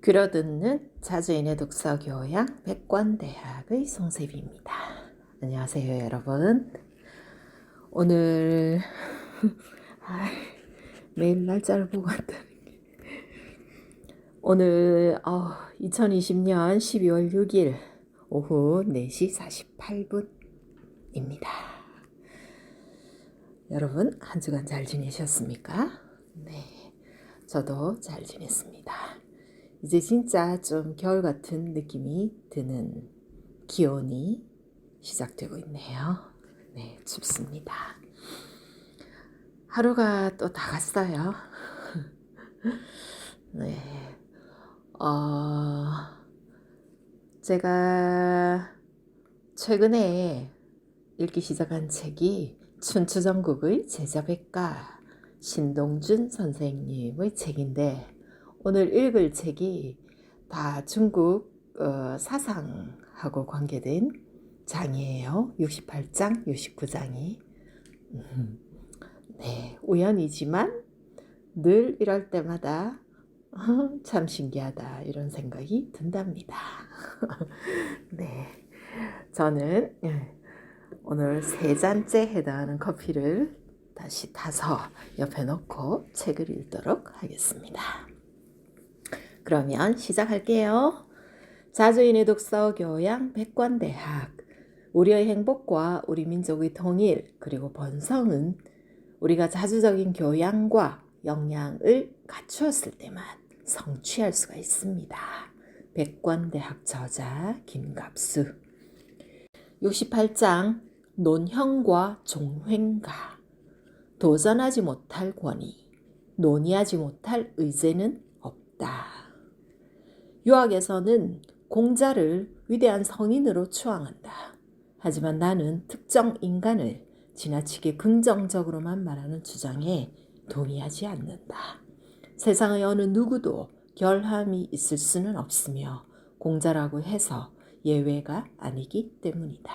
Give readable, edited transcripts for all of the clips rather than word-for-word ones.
들어듣는 자주인의 독서교양 백관대학의 송세비입니다. 안녕하세요 여러분. 오늘 매일 날짜를 보고 한다는 게 오늘 2020년 12월 6일 오후 4시 48분입니다. 여러분 한 주간 잘 지내셨습니까? 네, 저도 잘 지냈습니다. 이제 진짜 좀 겨울 같은 느낌이 드는 기온이 시작되고 있네요. 네, 춥습니다. 하루가 또 다 갔어요. 네, 제가 최근에 읽기 시작한 책이 춘추전국의 제자백가 신동준 선생님의 책인데, 오늘 읽을 책이 다 중국 사상하고 관계된 장이에요. 68장, 69장이. 네, 우연이지만 늘 이럴 때마다 참 신기하다 이런 생각이 든답니다. 네, 저는 오늘 3잔째 해당하는 커피를 다시 타서 옆에 놓고 책을 읽도록 하겠습니다. 그러면 시작할게요. 자주인의 독서 교양 백관대학. 우리의 행복과 우리 민족의 통일 그리고 번성은 우리가 자주적인 교양과 역량을 갖추었을 때만 성취할 수가 있습니다. 백관대학 저자 김갑수. 68장 논형과 종횡가. 도전하지 못할 권위, 논의하지 못할 의제는 없다. 유학에서는 공자를 위대한 성인으로 추앙한다. 하지만 나는 특정 인간을 지나치게 긍정적으로만 말하는 주장에 동의하지 않는다. 세상의 어느 누구도 결함이 있을 수는 없으며 공자라고 해서 예외가 아니기 때문이다.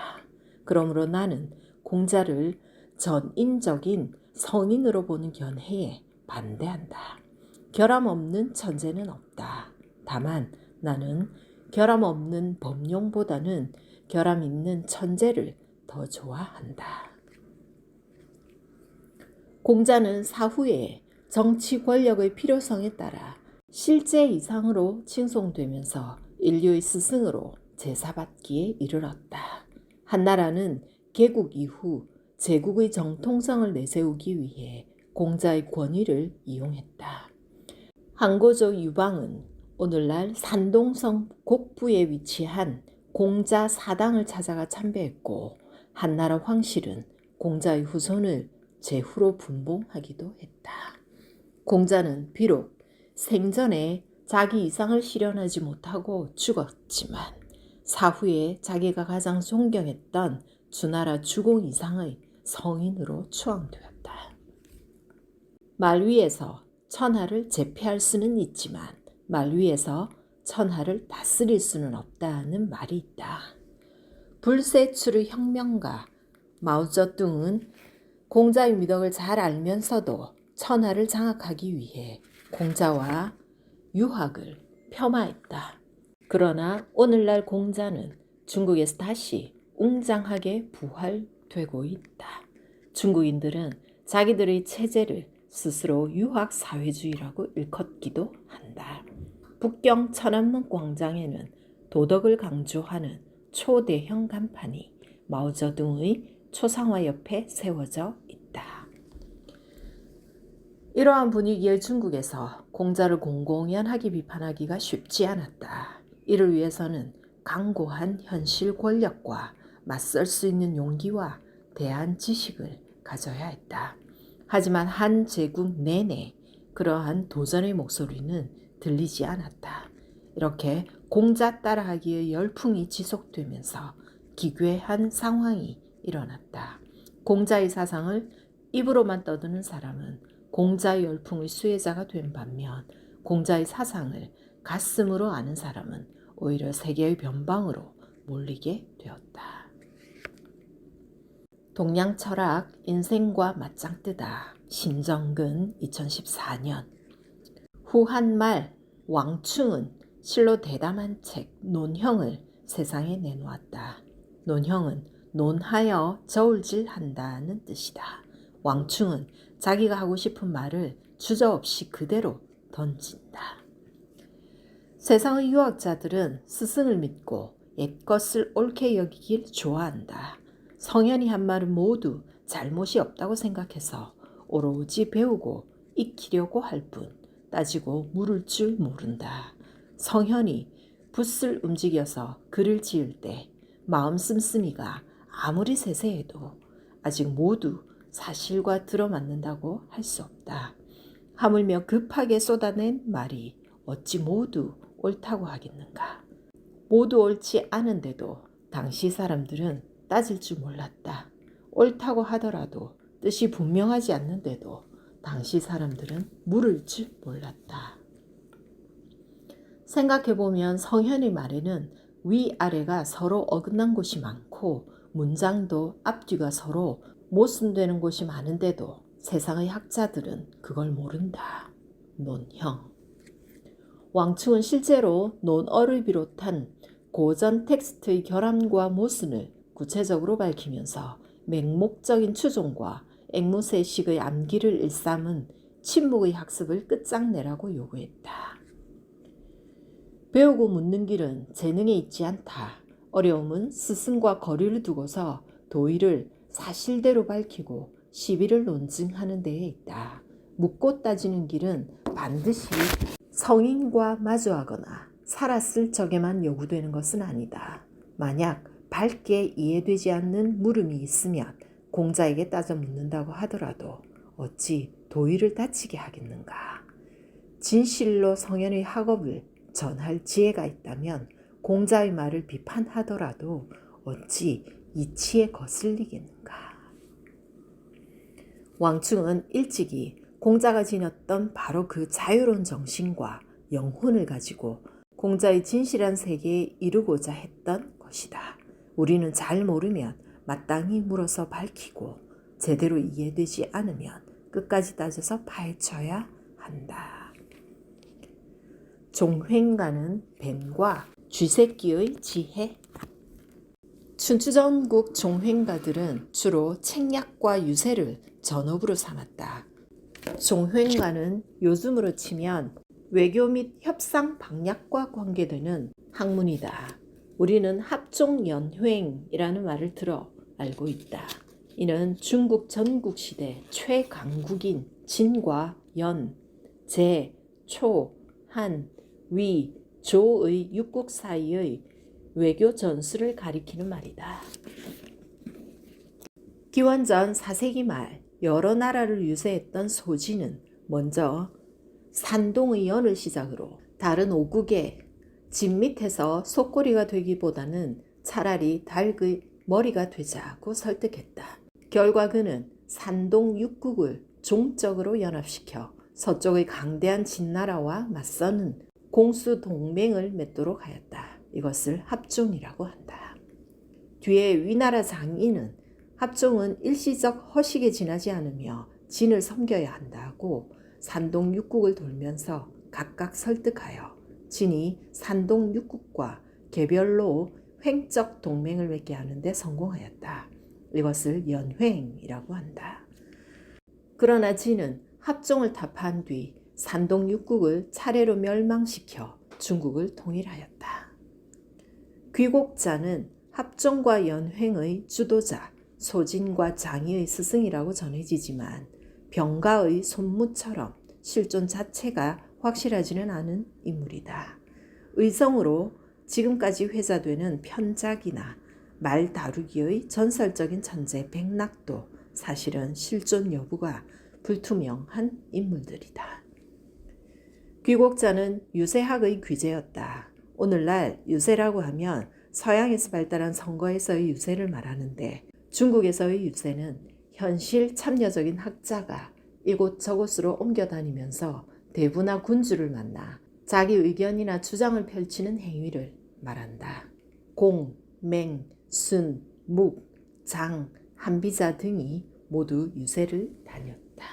그러므로 나는 공자를 전인적인 성인으로 보는 견해에 반대한다. 결함 없는 천재는 없다. 다만 나는 결함 없는 범용보다는 결함 있는 천재를 더 좋아한다. 공자는 사후에 정치 권력의 필요성에 따라 실제 이상으로 칭송되면서 인류의 스승으로 제사받기에 이르렀다. 한나라는 개국 이후 제국의 정통성을 내세우기 위해 공자의 권위를 이용했다. 항고조 유방은 오늘날 산동성 곡부에 위치한 공자 사당을 찾아가 참배했고, 한나라 황실은 공자의 후손을 제후로 분봉하기도 했다. 공자는 비록 생전에 자기 이상을 실현하지 못하고 죽었지만 사후에 자기가 가장 존경했던 주나라 주공 이상의 성인으로 추앙되었다. 말 위에서 천하를 제패할 수는 있지만 말 위에서 천하를 다스릴 수는 없다는 말이 있다. 불세출의 혁명가 마오쩌둥은 공자의 미덕을 잘 알면서도 천하를 장악하기 위해 공자와 유학을 폄하했다. 그러나 오늘날 공자는 중국에서 다시 웅장하게 부활되고 있다. 중국인들은 자기들의 체제를 스스로 유학사회주의라고 일컫기도 한다. 북경 천안문 광장에는 도덕을 강조하는 초대형 간판이 마오쩌둥의 초상화 옆에 세워져 있다. 이러한 분위기의 중국에서 공자를 공공연하게 비판하기가 쉽지 않았다. 이를 위해서는 강고한 현실 권력과 맞설 수 있는 용기와 대한 지식을 가져야 했다. 하지만 한 제국 내내 그러한 도전의 목소리는 들리지 않았다. 이렇게 공자 따라하기의 열풍이 지속되면서 기괴한 상황이 일어났다. 공자의 사상을 입으로만 떠드는 사람은 공자의 열풍의 수혜자가 된 반면, 공자의 사상을 가슴으로 아는 사람은 오히려 세계의 변방으로 몰리게 되었다. 동양철학 인생과 맞짱뜨다. 신정근 2014년. 후한말 왕충은 실로 대담한 책 논형을 세상에 내놓았다. 논형은 논하여 저울질한다는 뜻이다. 왕충은 자기가 하고 싶은 말을 주저없이 그대로 던진다. 세상의 유학자들은 스승을 믿고 옛것을 옳게 여기길 좋아한다. 성현이 한 말은 모두 잘못이 없다고 생각해서 오로지 배우고 익히려고 할 뿐 따지고 물을 줄 모른다. 성현이 붓을 움직여서 글을 지을 때 마음 씀씀이가 아무리 세세해도 아직 모두 사실과 들어맞는다고 할 수 없다. 하물며 급하게 쏟아낸 말이 어찌 모두 옳다고 하겠는가. 모두 옳지 않은데도 당시 사람들은 따질 줄 몰랐다. 옳다고 하더라도 뜻이 분명하지 않는데도 당시 사람들은 물을 줄 몰랐다. 생각해보면 성현의 말에는 위아래가 서로 어긋난 곳이 많고 문장도 앞뒤가 서로 모순되는 곳이 많은데도 세상의 학자들은 그걸 모른다. 논형. 왕충은 실제로 논어를 비롯한 고전 텍스트의 결함과 모순을 구체적으로 밝히면서 맹목적인 추종과 앵무새식의 암기를 일삼은 침묵의 학습을 끝장내라고 요구했다. 배우고 묻는 길은 재능에 있지 않다. 어려움은 스승과 거리를 두고서 도의를 사실대로 밝히고 시비를 논증하는 데에 있다. 묻고 따지는 길은 반드시 성인과 마주하거나 살았을 적에만 요구되는 것은 아니다. 만약 밝게 이해되지 않는 물음이 있으면 공자에게 따져 묻는다고 하더라도 어찌 도의를 다치게 하겠는가. 진실로 성현의 학업을 전할 지혜가 있다면 공자의 말을 비판하더라도 어찌 이치에 거슬리겠는가. 왕충은 일찍이 공자가 지녔던 바로 그 자유로운 정신과 영혼을 가지고 공자의 진실한 세계에 이르고자 했던 것이다. 우리는 잘 모르면 마땅히 물어서 밝히고 제대로 이해되지 않으면 끝까지 따져서 파헤쳐야 한다. 종횡가는 뱀과 쥐새끼의 지혜. 춘추전국 종횡가들은 주로 책략과 유세를 전업으로 삼았다. 종횡가는 요즘으로 치면 외교 및 협상 방략과 관계되는 학문이다. 우리는 합종연횡이라는 말을 들어 알고 있다. 이는 중국 전국시대 최강국인 진과 연, 제, 초, 한, 위, 조의 육국 사이의 외교 전술을 가리키는 말이다. 기원전 4세기 말 여러 나라를 유세했던 소진은 먼저 산동의 연을 시작으로 다른 5국의 집 밑에서 속꼬리가 되기보다는 차라리 닭의 머리가 되자고 설득했다. 결과 그는 산동 6국을 종적으로 연합시켜 서쪽의 강대한 진나라와 맞서는 공수동맹을 맺도록 하였다. 이것을 합종이라고 한다. 뒤에 위나라 장인은 합종은 일시적 허식에 지나지 않으며 진을 섬겨야 한다고 산동 6국을 돌면서 각각 설득하여 진이 산동 6국과 개별로 횡적 동맹을 맺게 하는 데 성공하였다. 이것을 연횡이라고 한다. 그러나 진은 합종을 타파한 뒤 산동 6국을 차례로 멸망시켜 중국을 통일하였다. 귀곡자는 합종과 연횡의 주도자 소진과 장의의 스승이라고 전해지지만 병가의 손무처럼 실존 자체가 확실하지는 않은 인물이다. 의성으로 지금까지 회자되는 편작이나 말 다루기의 전설적인 천재 백낙도 사실은 실존 여부가 불투명한 인물들이다. 귀곡자는 유세학의 귀재였다. 오늘날 유세라고 하면 서양에서 발달한 선거에서의 유세를 말하는데 중국에서의 유세는 현실 참여적인 학자가 이곳저곳으로 옮겨다니면서 대부나 군주를 만나 자기 의견이나 주장을 펼치는 행위를 말한다. 공, 맹, 순, 묵, 장, 한비자 등이 모두 유세를 다녔다.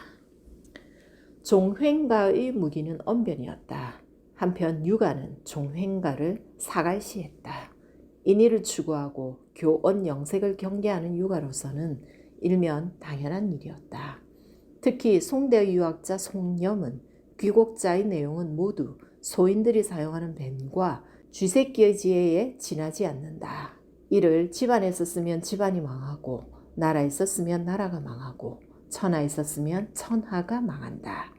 종횡가의 무기는 언변이었다. 한편 유가는 종횡가를 사갈시했다. 인의를 추구하고 교원 영색을 경계하는 유가로서는 일면 당연한 일이었다. 특히 송대의 유학자 송염은 귀곡자의 내용은 모두 소인들이 사용하는 벤과 쥐새끼의 지혜에 지나지 않는다. 이를 집안에서 쓰면 집안이 망하고 나라에서 쓰면 나라가 망하고 천하에서 쓰면 천하가 망한다.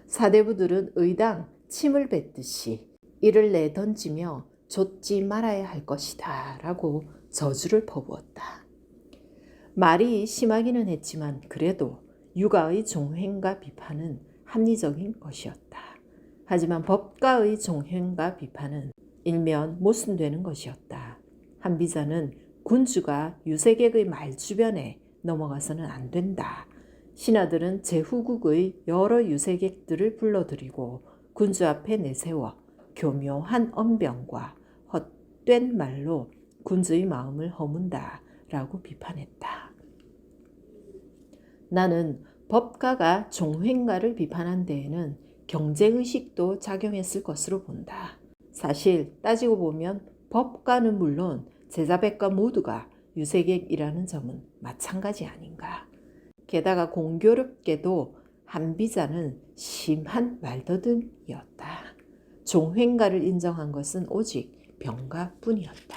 사대부들은 의당 침을 뱉듯이 이를 내던지며 좇지 말아야 할 것이다 라고 저주를 퍼부었다. 말이 심하기는 했지만 그래도 유가의 종횡가 비판은 합리적인 것이었다. 하지만 법가의 종횡가 비판은 일면 모순되는 것이었다. 한비자는 군주가 유색액의 말 주변에 넘어가서는 안 된다. 신하들은 제후국의 여러 유색액들을 불러들이고 군주 앞에 내세워 교묘한 언병과 헛된 말로 군주의 마음을 허문다 라고 비판했다. 나는 법가가 종횡가를 비판한 데에는 경제의식도 작용했을 것으로 본다. 사실 따지고 보면 법가는 물론 제자백가 모두가 유색액이라는 점은 마찬가지 아닌가. 게다가 공교롭게도 한비자는 심한 말더듬이었다. 종횡가를 인정한 것은 오직 병가뿐이었다.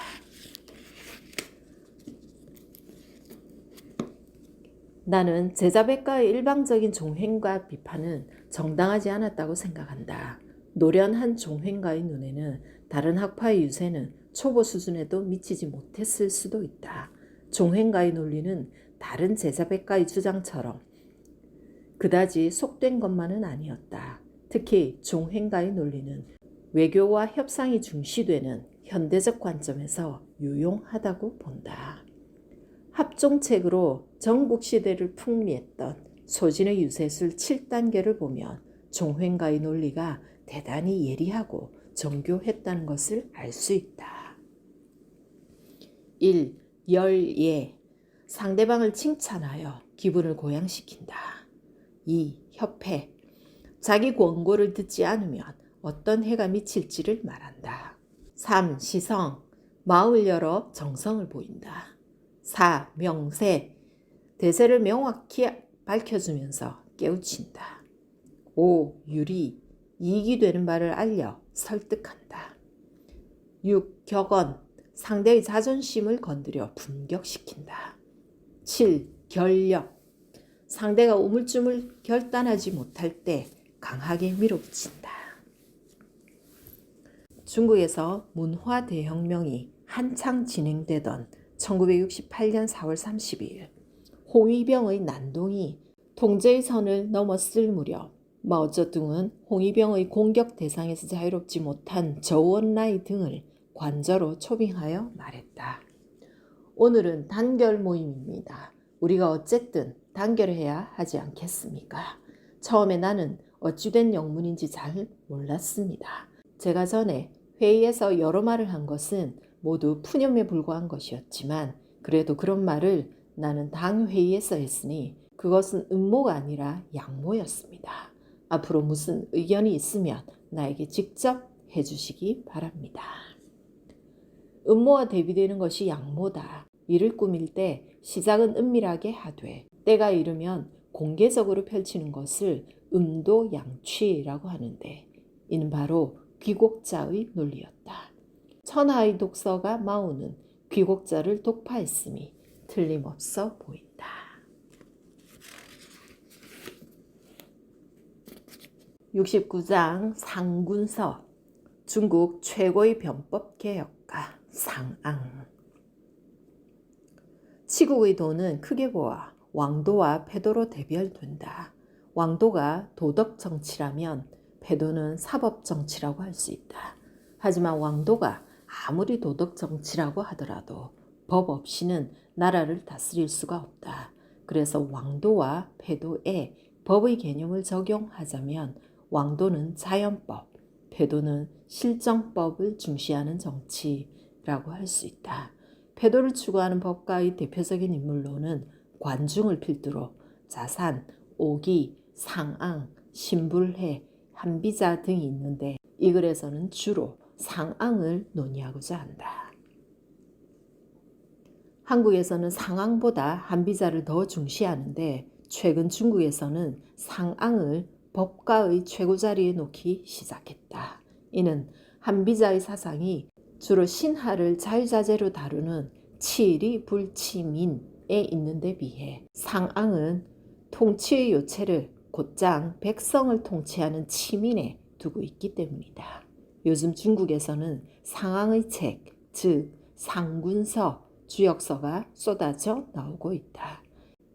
나는 제자백가의 일방적인 종횡가 비판은 정당하지 않았다고 생각한다. 노련한 종횡가의 눈에는 다른 학파의 유세는 초보 수준에도 미치지 못했을 수도 있다. 종횡가의 논리는 다른 제자백가의 주장처럼 그다지 속된 것만은 아니었다. 특히 종횡가의 논리는 외교와 협상이 중시되는 현대적 관점에서 유용하다고 본다. 합종책으로 전국시대를 풍미했던 소진의 유세술 7단계를 보면 종횡가의 논리가 대단히 예리하고 정교했다는 것을 알 수 있다. 1. 열예. 상대방을 칭찬하여 기분을 고양시킨다. 2. 협회. 자기 권고를 듣지 않으면 어떤 해가 미칠지를 말한다. 3. 시성. 마음을 열어 정성을 보인다. 4. 명세. 대세를 명확히 밝혀주면서 깨우친다. 5. 유리. 이익이 되는 말을 알려 설득한다. 6. 격언. 상대의 자존심을 건드려 분격시킨다. 7. 결력. 상대가 우물쭈물 결단하지 못할 때 강하게 밀어붙인다. 중국에서 문화 대혁명이 한창 진행되던 1968년 4월 30일 홍위병의 난동이 통제의 선을 넘었을 무렵 마오쩌둥은 홍위병의 공격 대상에서 자유롭지 못한 저우언라이 등을 관저로 초빙하여 말했다. 오늘은 단결 모임입니다. 우리가 어쨌든 단결해야 하지 않겠습니까? 처음에 나는 어찌된 영문인지 잘 몰랐습니다. 제가 전에 회의에서 여러 말을 한 것은 모두 푸념에 불과한 것이었지만 그래도 그런 말을 나는 당 회의에서 했으니 그것은 음모가 아니라 양모였습니다. 앞으로 무슨 의견이 있으면 나에게 직접 해주시기 바랍니다. 음모와 대비되는 것이 양모다. 이를 꾸밀 때 시작은 은밀하게 하되 때가 이르면 공개적으로 펼치는 것을 음도양취라고 하는데 이는 바로 귀곡자의 논리였다. 천하의 독서가 마오는 귀곡자를 독파했음이 틀림없어 보인다. 69장 상군서. 중국 최고의 변법개혁가 상앙. 치국의 도는 크게 보아 왕도와 패도로 대별된다. 왕도가 도덕 정치라면 패도는 사법 정치라고 할 수 있다. 하지만 왕도가 아무리 도덕 정치라고 하더라도 법 없이는 나라를 다스릴 수가 없다. 그래서 왕도와 패도에 법의 개념을 적용하자면 왕도는 자연법, 패도는 실정법을 중시하는 정치라고 할 수 있다. 패도를 추구하는 법가의 대표적인 인물로는 관중을 필두로 자산, 오기, 상앙, 신불해, 한비자 등이 있는데 이 글에서는 주로 상앙을 논의하고자 한다. 한국에서는 상앙보다 한비자를 더 중시하는데 최근 중국에서는 상앙을 법가의 최고자리에 놓기 시작했다. 이는 한비자의 사상이 주로 신하를 자유자재로 다루는 치리 불치민에 있는 데 비해 상앙은 통치의 요체를 곧장 백성을 통치하는 치민에 두고 있기 때문이다. 요즘 중국에서는 상앙의 책, 즉 상군서, 주역서가 쏟아져 나오고 있다.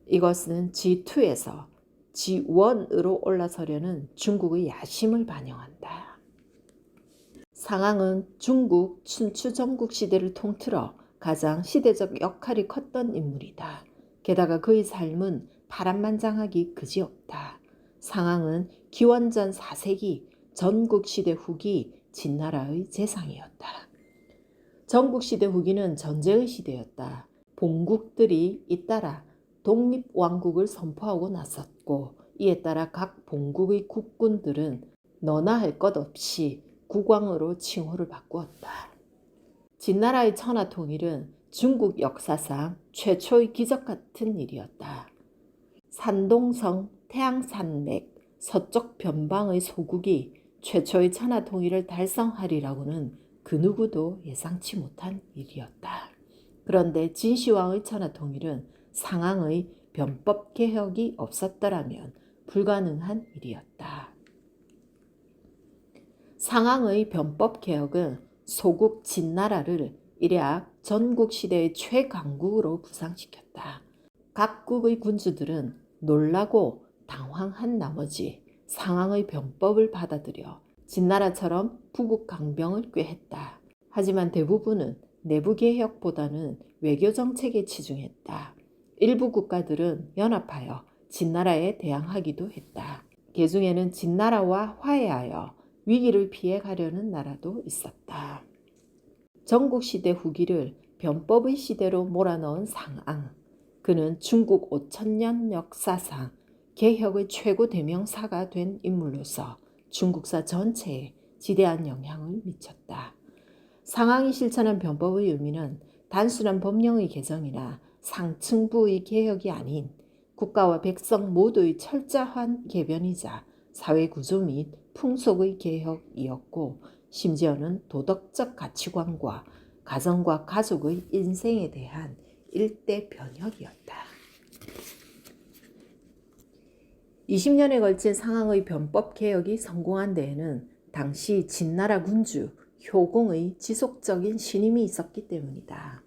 이것은 G2에서 G1으로 올라서려는 중국의 야심을 반영한다. 상앙은 중국 춘추 전국 시대를 통틀어 가장 시대적 역할이 컸던 인물이다. 게다가 그의 삶은 파란만장하기 그지없다. 상앙은 기원전 4세기 전국시대 후기 진나라의 재상이었다. 전국시대 후기는 전쟁의 시대였다. 본국들이 잇따라 독립왕국을 선포하고 나섰고 이에 따라 각 본국의 국군들은 너나 할 것 없이 국왕으로 칭호를 바꾸었다. 진나라의 천하통일은 중국 역사상 최초의 기적 같은 일이었다. 산동성 태양산맥 서쪽 변방의 소국이 최초의 천하통일을 달성하리라고는 그 누구도 예상치 못한 일이었다. 그런데 진시황의 천하통일은 상항의 변법개혁이 없었더라면 불가능한 일이었다. 상항의 변법개혁은 소국 진나라를 일약 전국시대의 최강국으로 부상시켰다. 각국의 군주들은 놀라고 당황한 나머지 상항의 변법을 받아들여 진나라처럼 부국 강병을 꾀했다. 하지만 대부분은 내부개혁보다는 외교정책에 치중했다. 일부 국가들은 연합하여 진나라에 대항하기도 했다. 그 중에는 진나라와 화해하여 위기를 피해가려는 나라도 있었다. 전국시대 후기를 변법의 시대로 몰아넣은 상앙. 그는 중국 5천년 역사상 개혁의 최고 대명사가 된 인물로서 중국사 전체에 지대한 영향을 미쳤다. 상항이 실천한 변법의 의미는 단순한 법령의 개정이나 상층부의 개혁이 아닌 국가와 백성 모두의 철저한 개변이자 사회구조 및 풍속의 개혁이었고 심지어는 도덕적 가치관과 가정과 가족의 인생에 대한 일대 변혁이었다. 20년에 걸친 상항의 변법 개혁이 성공한 데에는 당시 진나라 군주 효공의 지속적인 신임이 있었기 때문이다.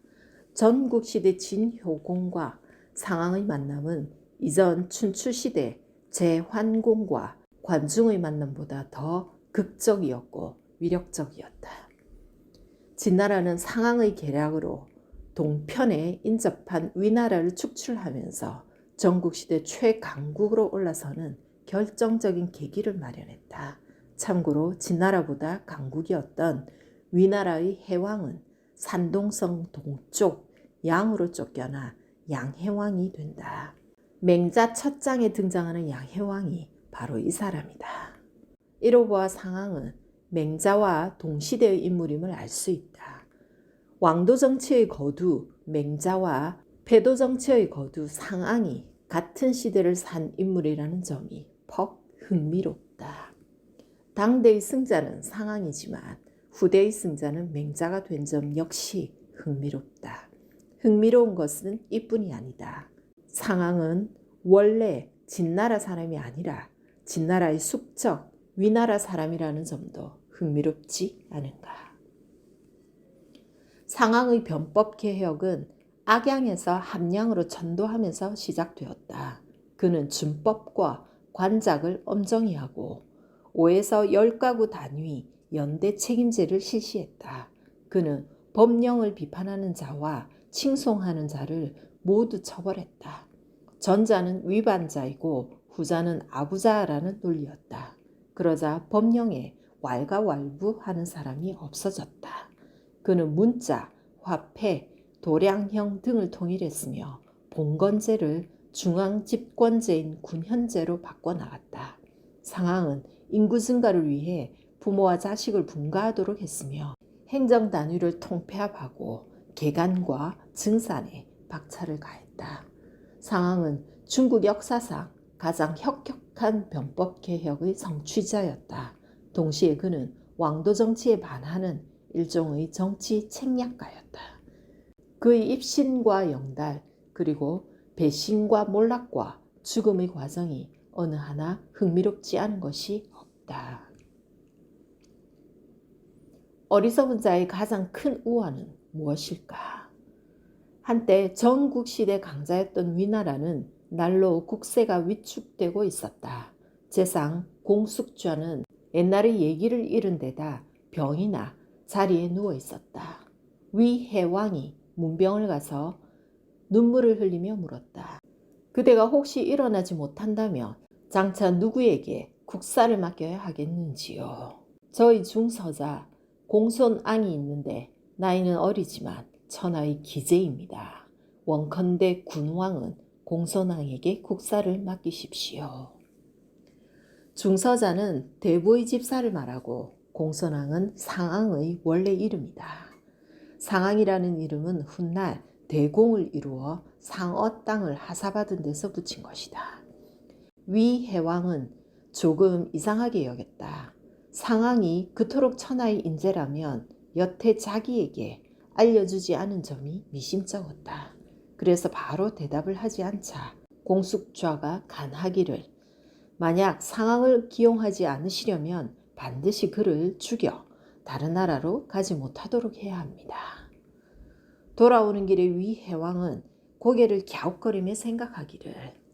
전국시대 진효공과 상항의 만남은 이전 춘추시대 제환공과 관중의 만남보다 더 극적이었고 위력적이었다. 진나라는 상항의 계략으로 동편에 인접한 위나라를 축출하면서 전국시대 최강국으로 올라서는 결정적인 계기를 마련했다. 참고로 진나라보다 강국이었던 위나라의 해왕은 산동성 동쪽 양으로 쫓겨나 양해왕이 된다. 맹자 첫 장에 등장하는 양해왕이 바로 이 사람이다. 이로 보아 상항은 맹자와 동시대의 인물임을 알 수 있다. 왕도 정치의 거두 맹자와 패도 정치의 거두 상항이 같은 시대를 산 인물이라는 점이 퍽 흥미롭다. 당대의 승자는 상항이지만 후대의 승자는 맹자가 된 점 역시 흥미롭다. 흥미로운 것은 이뿐이 아니다. 상항은 원래 진나라 사람이 아니라 진나라의 숙적 위나라 사람이라는 점도 흥미롭지 않은가. 상항의 변법 개혁은 악양에서 함양으로 전도하면서 시작되었다. 그는 준법과 관작을 엄정히 하고 5에서 10가구 단위 연대 책임제를 실시했다. 그는 법령을 비판하는 자와 칭송하는 자를 모두 처벌했다. 전자는 위반자이고 후자는 아부자라는 논리였다. 그러자 법령에 왈가왈부하는 사람이 없어졌다. 그는 문자, 화폐, 도량형 등을 통일했으며 봉건제를 중앙집권제인 군현제로 바꿔나갔다. 상항은 인구 증가를 위해 부모와 자식을 분가하도록 했으며 행정 단위를 통폐합하고 개간과 증산에 박차를 가했다. 상황은 중국 역사상 가장 혁혁한 병법 개혁의 성취자였다. 동시에 그는 왕도 정치에 반하는 일종의 정치 책략가였다. 그의 입신과 영달 그리고 배신과 몰락과 죽음의 과정이 어느 하나 흥미롭지 않은 것이 없다. 어리석은 자의 가장 큰 우환은 무엇일까? 한때 전국시대 강자였던 위나라는 날로 국세가 위축되고 있었다. 재상 공숙좌는 옛날의 얘기를 잃은 데다 병이나 자리에 누워 있었다. 위해왕이 문병을 가서 눈물을 흘리며 물었다. 그대가 혹시 일어나지 못한다면 장차 누구에게 국사를 맡겨야 하겠는지요. 저희 중서자 공손앙이 있는데 나이는 어리지만 천하의 기재입니다. 원컨대 군왕은 공손왕에게 국사를 맡기십시오. 중서자는 대부의 집사를 말하고 공손왕은 상왕의 원래 이름이다. 상왕이라는 이름은 훗날 대공을 이루어 상어 땅을 하사받은 데서 붙인 것이다. 위해왕은 조금 이상하게 여겼다. 상왕이 그토록 천하의 인재라면 여태 자기에게 알려주지 않은 점이 미심쩍었다. 그래서 바로 대답을 하지 않자 공숙좌가 간하기를 만약 상왕을 기용하지 않으시려면 반드시 그를 죽여 다른 나라로 가지 못하도록 해야 합니다. 돌아오는 길에 위해왕은 고개를 갸웃거리며 생각하기를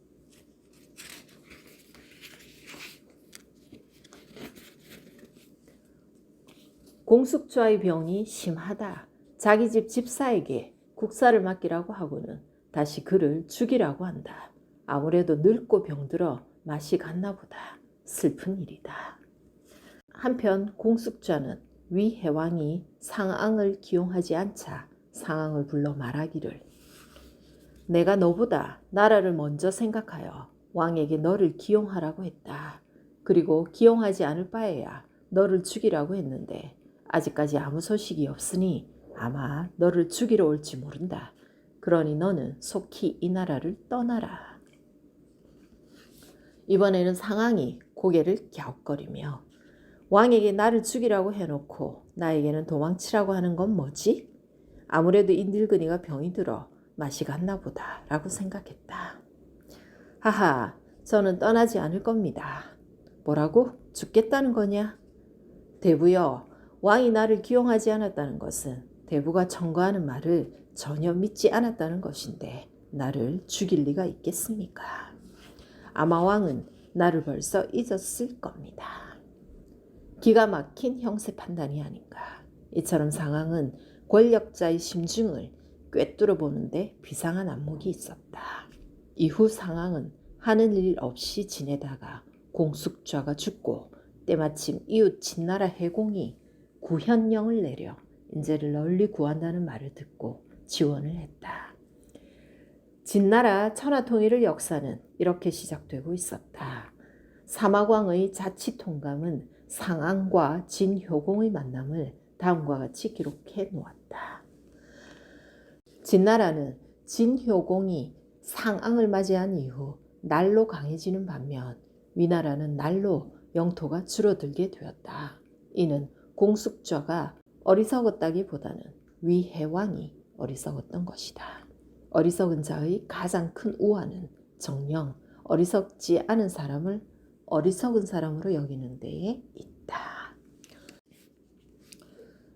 공숙좌의 병이 심하다. 자기 집 집사에게 국사를 맡기라고 하고는 다시 그를 죽이라고 한다. 아무래도 늙고 병들어 맛이 갔나 보다. 슬픈 일이다. 한편 공숙좌는 위해왕이 상왕을 기용하지 않자 상왕을 불러 말하기를 내가 너보다 나라를 먼저 생각하여 왕에게 너를 기용하라고 했다. 그리고 기용하지 않을 바에야 너를 죽이라고 했는데 아직까지 아무 소식이 없으니 아마 너를 죽이러 올지 모른다. 그러니 너는 속히 이 나라를 떠나라. 이번에는 상왕이 고개를 갸웃거리며 왕에게 나를 죽이라고 해놓고 나에게는 도망치라고 하는 건 뭐지? 아무래도 이 늙은이가 병이 들어 맛이 갔나 보다 라고 생각했다. 하하, 저는 떠나지 않을 겁니다. 뭐라고? 죽겠다는 거냐? 대부여, 왕이 나를 기용하지 않았다는 것은 대부가 청구하는 말을 전혀 믿지 않았다는 것인데 나를 죽일 리가 있겠습니까? 아마 왕은 나를 벌써 잊었을 겁니다. 기가 막힌 형세 판단이 아닌가. 이처럼 상황은 권력자의 심중을 꿰뚫어 보는데 비상한 안목이 있었다. 이후 상황은 하는 일 없이 지내다가 공숙좌가 죽고 때마침 이웃 진나라 해공이 구현령을 내려 인재를 널리 구한다는 말을 듣고 지원을 했다. 진나라 천하통일의 역사는 이렇게 시작되고 있었다. 사마광의 자치통감은 상왕과 진효공의 만남을 다음과 같이 기록해 놓았다. 진나라는 진효공이 상왕을 맞이한 이후 날로 강해지는 반면 위나라는 날로 영토가 줄어들게 되었다. 이는 공숙좌가 어리석었다기보다는 위해왕이 어리석었던 것이다. 어리석은 자의 가장 큰 우환은 정녕 어리석지 않은 사람을 어리석은 사람으로 여기는 데에 있다.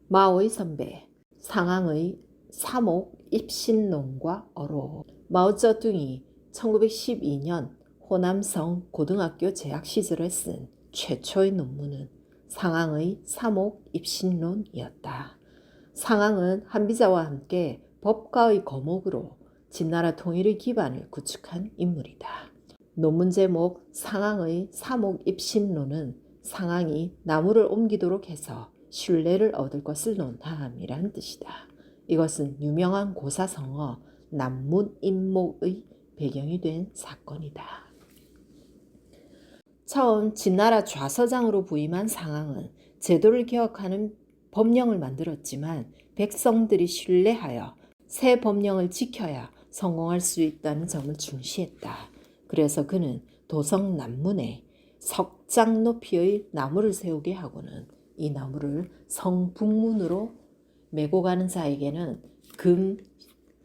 마오의 선배 상황의 사목 입신론과 어로. 마오쩌둥이 1912년 호남성 고등학교 재학 시절에 쓴 최초의 논문은 상황의 사목 입신론이었다. 상황은 한비자와 함께 법가의 거목으로 진나라 통일의 기반을 구축한 인물이다. 논문 제목 상황의 사목 입신론은 상황이 나무를 옮기도록 해서 신뢰를 얻을 것을 논함이라는 뜻이다. 이것은 유명한 고사성어 남문인목의 배경이 된 사건이다. 처음 진나라 좌서장으로 부임한 상황은 제도를 개혁하는 법령을 만들었지만 백성들이 신뢰하여 새 법령을 지켜야 성공할 수 있다는 점을 중시했다. 그래서 그는 도성 남문에 석장 높이의 나무를 세우게 하고는 이 나무를 성 북문으로 메고 가는 자에게는 금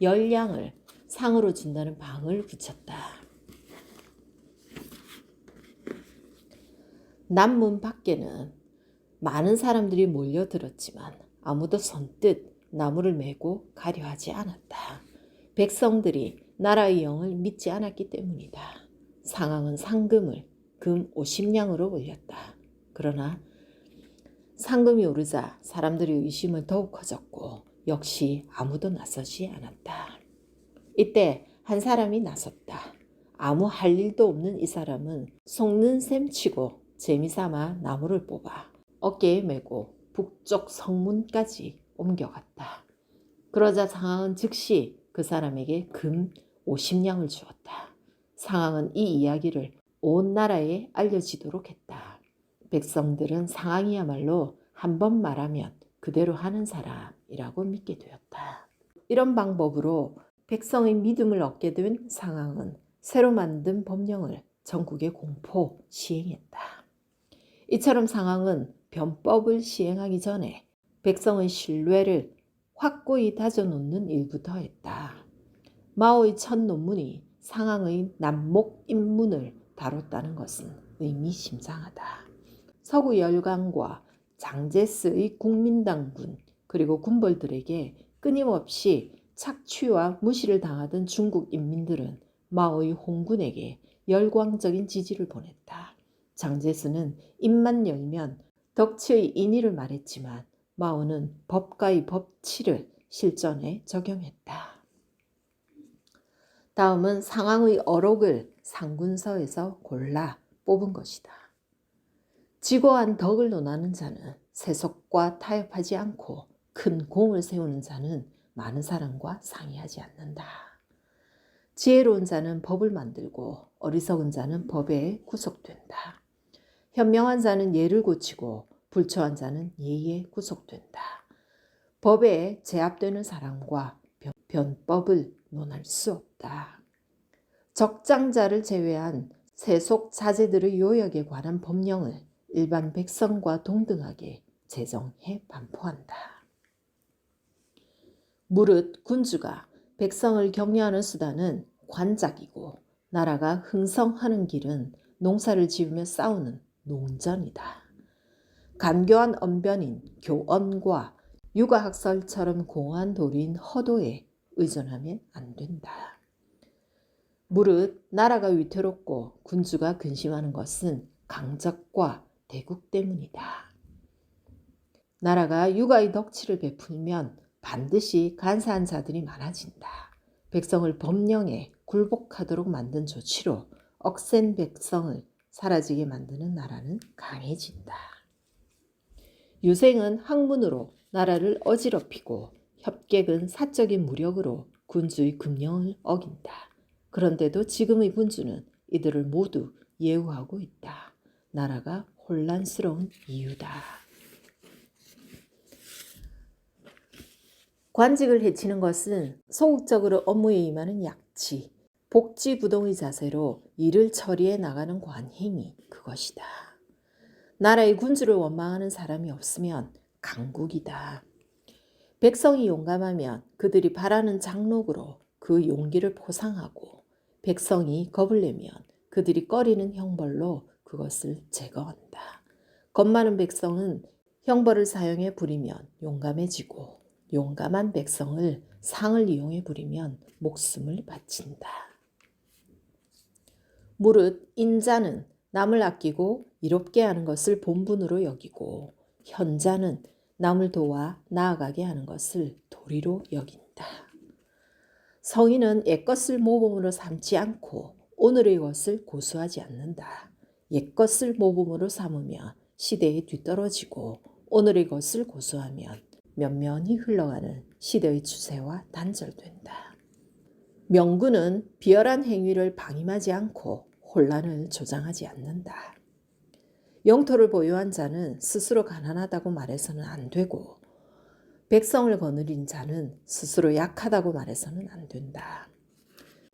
10량을 상으로 준다는 방을 붙였다. 남문 밖에는 많은 사람들이 몰려들었지만 아무도 선뜻 나무를 메고 가려 하지 않았다. 백성들이 나라의 영을 믿지 않았기 때문이다. 상왕은 상금을 금 50냥으로 올렸다. 그러나 상금이 오르자 사람들의 의심은 더욱 커졌고 역시 아무도 나서지 않았다. 이때 한 사람이 나섰다. 아무 할 일도 없는 이 사람은 속는 셈 치고 재미삼아 나무를 뽑아 어깨에 메고 북쪽 성문까지 옮겨갔다. 그러자 상왕은 즉시 그 사람에게 금 50냥을 주었다. 상왕은 이 이야기를 온 나라에 알려지도록 했다. 백성들은 상왕이야말로 한 번 말하면 그대로 하는 사람이라고 믿게 되었다. 이런 방법으로 백성의 믿음을 얻게 된 상왕은 새로 만든 법령을 전국에 공포 시행했다. 이처럼 상왕은 변법을 시행하기 전에 백성의 신뢰를 확고히 다져놓는 일부터 했다. 마오의 첫 논문이 상왕의 남목 입문을 다뤘다는 것은 의미심장하다. 서구 열강과 장제스의 국민당군 그리고 군벌들에게 끊임없이 착취와 무시를 당하던 중국 인민들은 마오의 홍군에게 열광적인 지지를 보냈다. 장제스는 입만 열면 덕치의 인의를 말했지만 마오는 법가의 법치를 실전에 적용했다. 다음은 상왕의 어록을 상군서에서 골라 뽑은 것이다. 지고한 덕을 논하는 자는 세속과 타협하지 않고 큰 공을 세우는 자는 많은 사람과 상의하지 않는다. 지혜로운 자는 법을 만들고 어리석은 자는 법에 구속된다. 현명한 자는 예를 고치고 불초한 자는 예에 구속된다. 법에 제압되는 사람과 변법을 논할 수 없다. 적장자를 제외한 세속 자제들의 요역에 관한 법령을 일반 백성과 동등하게 제정해 반포한다. 무릇 군주가 백성을 격려하는 수단은 관작이고 나라가 흥성하는 길은 농사를 지으며 싸우는 농전이다. 간교한 언변인 교언과 육아학설처럼 공허한 도리인 허도에 의존하면 안 된다. 무릇 나라가 위태롭고 군주가 근심하는 것은 강적과 대국 때문이다. 나라가 육아의 덕치를 베풀면 반드시 간사한 자들이 많아진다. 백성을 법령에 굴복하도록 만든 조치로 억센 백성을 사라지게 만드는 나라는 강해진다. 유생은 학문으로 나라를 어지럽히고 협객은 사적인 무력으로 군주의 금령을 어긴다. 그런데도 지금의 군주는 이들을 모두 예우하고 있다. 나라가 혼란스러운 이유다. 관직을 해치는 것은 소극적으로 업무에 임하는 약치, 복지부동의 자세로 일을 처리해 나가는 관행이 그것이다. 나라의 군주를 원망하는 사람이 없으면 강국이다. 백성이 용감하면 그들이 바라는 장록으로 그 용기를 포상하고 백성이 겁을 내면 그들이 꺼리는 형벌로 그것을 제거한다. 겁 많은 백성은 형벌을 사용해 부리면 용감해지고 용감한 백성을 상을 이용해 부리면 목숨을 바친다. 무릇 인자는 남을 아끼고 이롭게 하는 것을 본분으로 여기고 현자는 남을 도와 나아가게 하는 것을 도리로 여긴다. 성인은 옛것을 모범으로 삼지 않고 오늘의 것을 고수하지 않는다. 옛것을 모범으로 삼으며 시대에 뒤떨어지고 오늘의 것을 고수하면 면면히 흘러가는 시대의 추세와 단절된다. 명군은 비열한 행위를 방임하지 않고 혼란을 조장하지 않는다. 영토를 보유한 자는 스스로 가난하다고 말해서는 안 되고 백성을 거느린 자는 스스로 약하다고 말해서는 안 된다.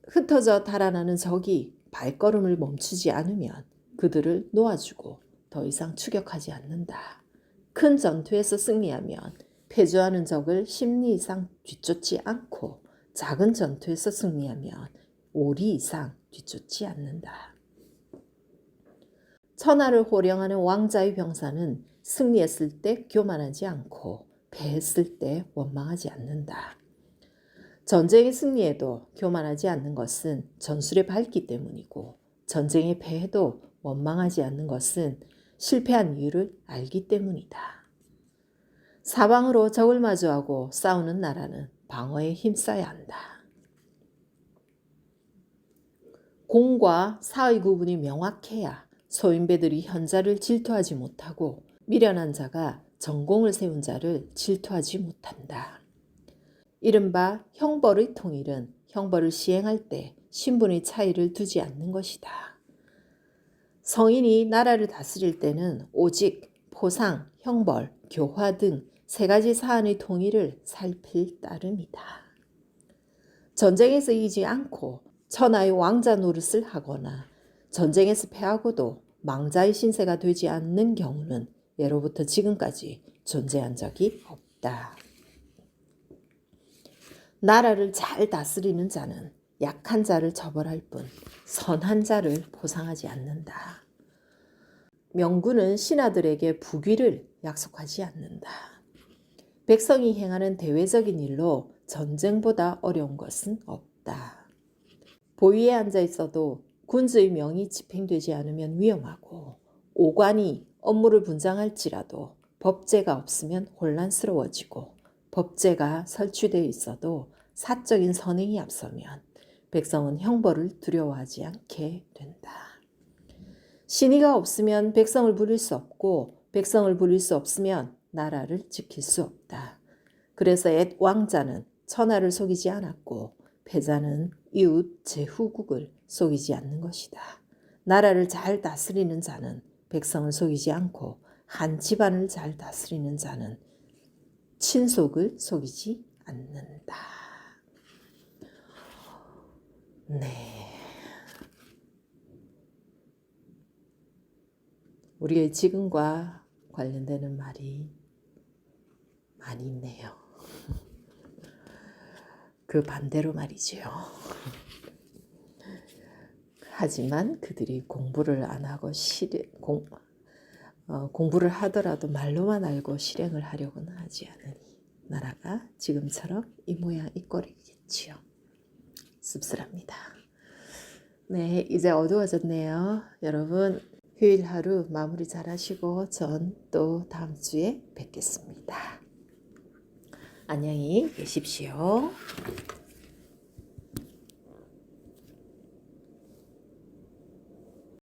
흩어져 달아나는 적이 발걸음을 멈추지 않으면 그들을 놓아주고 더 이상 추격하지 않는다. 큰 전투에서 승리하면 패주하는 적을 심리 이상 뒤쫓지 않고 작은 전투에서 승리하면 오리 이상 뒤쫓지 않는다. 천하를 호령하는 왕자의 병사는 승리했을 때 교만하지 않고 패했을 때 원망하지 않는다. 전쟁의 승리에도 교만하지 않는 것은 전술에 밝기 때문이고 전쟁에 패해도 원망하지 않는 것은 실패한 이유를 알기 때문이다. 사방으로 적을 마주하고 싸우는 나라는 방어에 힘써야 한다. 공과 사의 구분이 명확해야 소인배들이 현자를 질투하지 못하고 미련한 자가 전공을 세운 자를 질투하지 못한다. 이른바 형벌의 통일은 형벌을 시행할 때 신분의 차이를 두지 않는 것이다. 성인이 나라를 다스릴 때는 오직 포상, 형벌, 교화 등 세 가지 사안의 통일을 살필 따름이다. 전쟁에서 이기지 않고 천하의 왕자 노릇을 하거나 전쟁에서 패하고도 망자의 신세가 되지 않는 경우는 예로부터 지금까지 존재한 적이 없다. 나라를 잘 다스리는 자는 약한 자를 처벌할 뿐 선한 자를 보상하지 않는다. 명군은 신하들에게 부귀를 약속하지 않는다. 백성이 행하는 대외적인 일로 전쟁보다 어려운 것은 없다. 보위에 앉아 있어도 군주의 명이 집행되지 않으면 위험하고 오관이 업무를 분장할지라도 법제가 없으면 혼란스러워지고 법제가 설치되어 있어도 사적인 선행이 앞서면 백성은 형벌을 두려워하지 않게 된다. 신의가 없으면 백성을 부릴 수 없고 백성을 부릴 수 없으면 나라를 지킬 수 없다. 그래서 옛 왕자는 천하를 속이지 않았고 패자는 이웃 제후국을 속이지 않는 것이다. 나라를 잘 다스리는 자는 백성을 속이지 않고 한 집안을 잘 다스리는 자는 친속을 속이지 않는다. 네. 우리의 지금과 관련되는 말이 많이 있네요. 그 반대로 말이지요. 하지만 그들이 공부를 안 하고 공부를 하더라도 말로만 알고 실행을 하려고는 하지 않으니 나라가 지금처럼 이 모양 이 꼴이겠지요. 씁쓸합니다. 네, 이제 어두워졌네요. 여러분 휴일 하루 마무리 잘 하시고 전 또 다음 주에 뵙겠습니다. 안녕히 계십시오.